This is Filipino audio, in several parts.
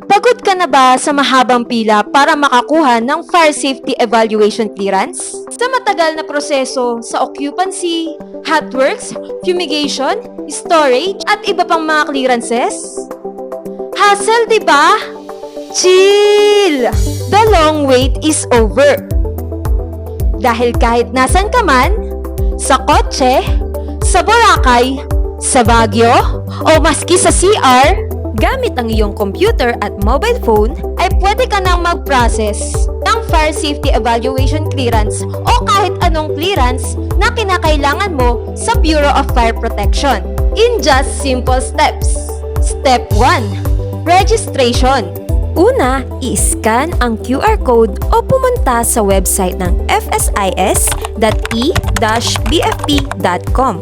Pagod ka na ba sa mahabang pila para makakuha ng Fire Safety Evaluation Clearance? Sa matagal na proseso sa occupancy, hotworks, fumigation, storage, at iba pang mga clearances? Hassle, di ba? Chill! The long wait is over. Dahil kahit nasan ka man, sa kotse, sa Boracay, sa Baguio, o maski sa CR, gamit ang iyong computer at mobile phone, ay pwede ka nang mag-process ng Fire Safety Evaluation Clearance o kahit anong clearance na kinakailangan mo sa Bureau of Fire Protection in just simple steps. Step 1. Registration. Una, i-scan ang QR code o pumunta sa website ng fsis.e-bfp.com.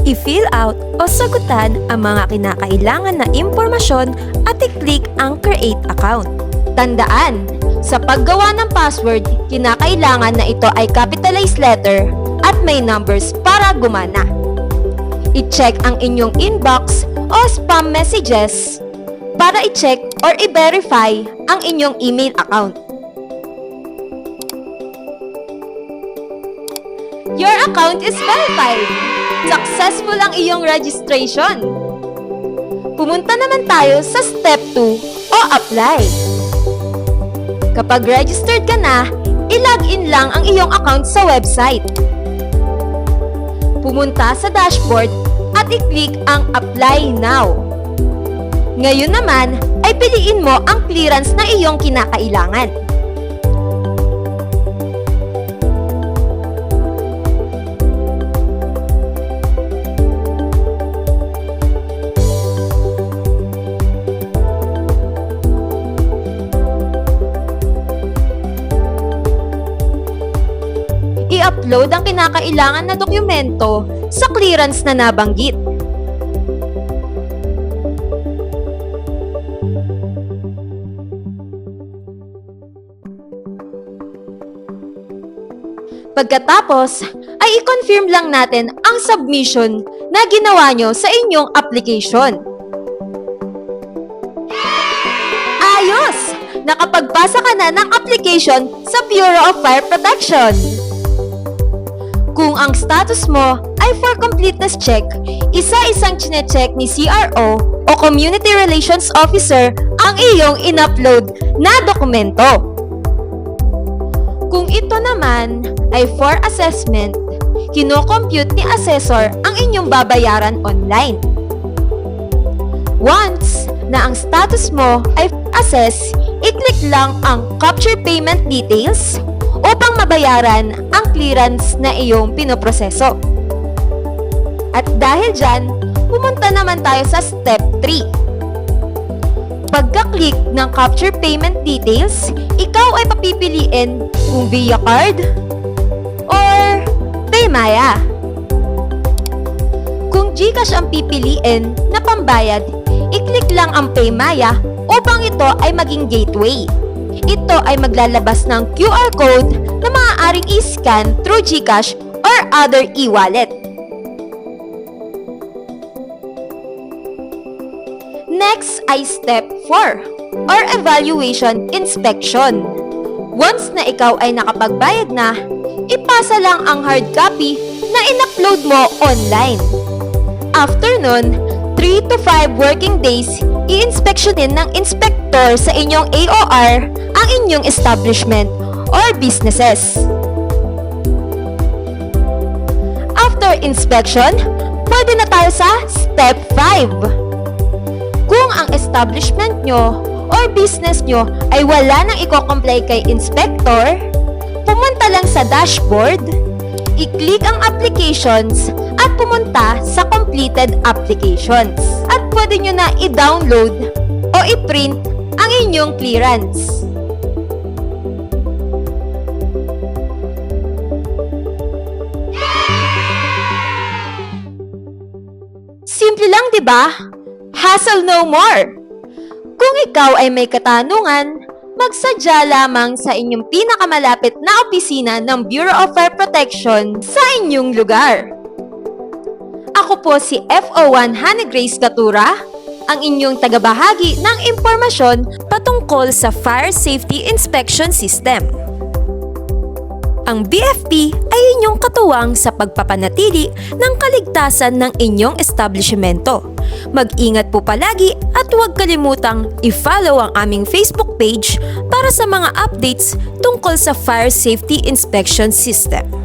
I-fill out o sagutan ang mga kinakailangan na impormasyon at i-click ang Create Account. Tandaan, sa paggawa ng password, kinakailangan na ito ay capitalized letter at may numbers para gumana. I-check ang inyong inbox o spam messages para i-check or i-verify ang inyong email account. Your account is verified! Successful ang iyong registration! Pumunta naman tayo sa Step 2 o Apply. Kapag registered ka na, i-login lang ang iyong account sa website. Pumunta sa dashboard at i-click ang Apply Now. Ngayon naman ay piliin mo ang clearance na iyong kinakailangan. I-upload ang kinakailangan na dokumento sa clearance na nabanggit. Pagkatapos, ay i-confirm lang natin ang submission na ginawa nyo sa inyong application. Ayos! Nakapagpasa ka na ng application sa Bureau of Fire Protection. Kung ang status mo ay for completeness check, isa-isang chine-check ni CRO o Community Relations Officer ang iyong in-upload na dokumento. Kung ito naman ay for assessment, kino-compute ni assessor ang inyong babayaran online. Once na ang status mo ay assess, i-click lang ang Capture Payment Details upang mabayaran ang clearance na iyong pinoproseso. At dahil dyan, pumunta naman tayo sa Step 3. Pagka-click ng Capture Payment Details, ikaw ay papipiliin kung via card or PayMaya. Kung GCash ang pipiliin na pambayad, i-click lang ang PayMaya upang ito ay maging gateway. Ito ay maglalabas ng QR code na maaaring i-scan through GCash or other e-wallet. Next ay Step 4 or Evaluation Inspection. Once na ikaw ay nakapagbayad na, ipasa lang ang hard copy na in-upload mo online. After nun, 3 to 5 working days, i-inspeksyonin ng inspector sa inyong AOR ang inyong establishment or businesses. After inspection, pwede na tayo sa Step 5. Kung ang establishment nyo or business nyo ay wala nang i-comply kay inspector, pumunta lang sa dashboard, i-click ang applications at pumunta sa completed applications. At pwede nyo na i-download o i-print ang inyong clearance. Simple lang, di ba? Hassle no more! Kung ikaw ay may katanungan, magsadya lamang sa inyong pinakamalapit na opisina ng Bureau of Fire Protection sa inyong lugar. Ako Ako po si FO1 Hannah Grace Gatura, ang inyong tagabahagi ng impormasyon patungkol sa Fire Safety Inspection System. Ang BFP ay inyong katuwang sa pagpapanatili ng kaligtasan ng inyong establishmento. Mag-ingat po palagi at huwag kalimutang i-follow ang aming Facebook page para sa mga updates tungkol sa Fire Safety Inspection System.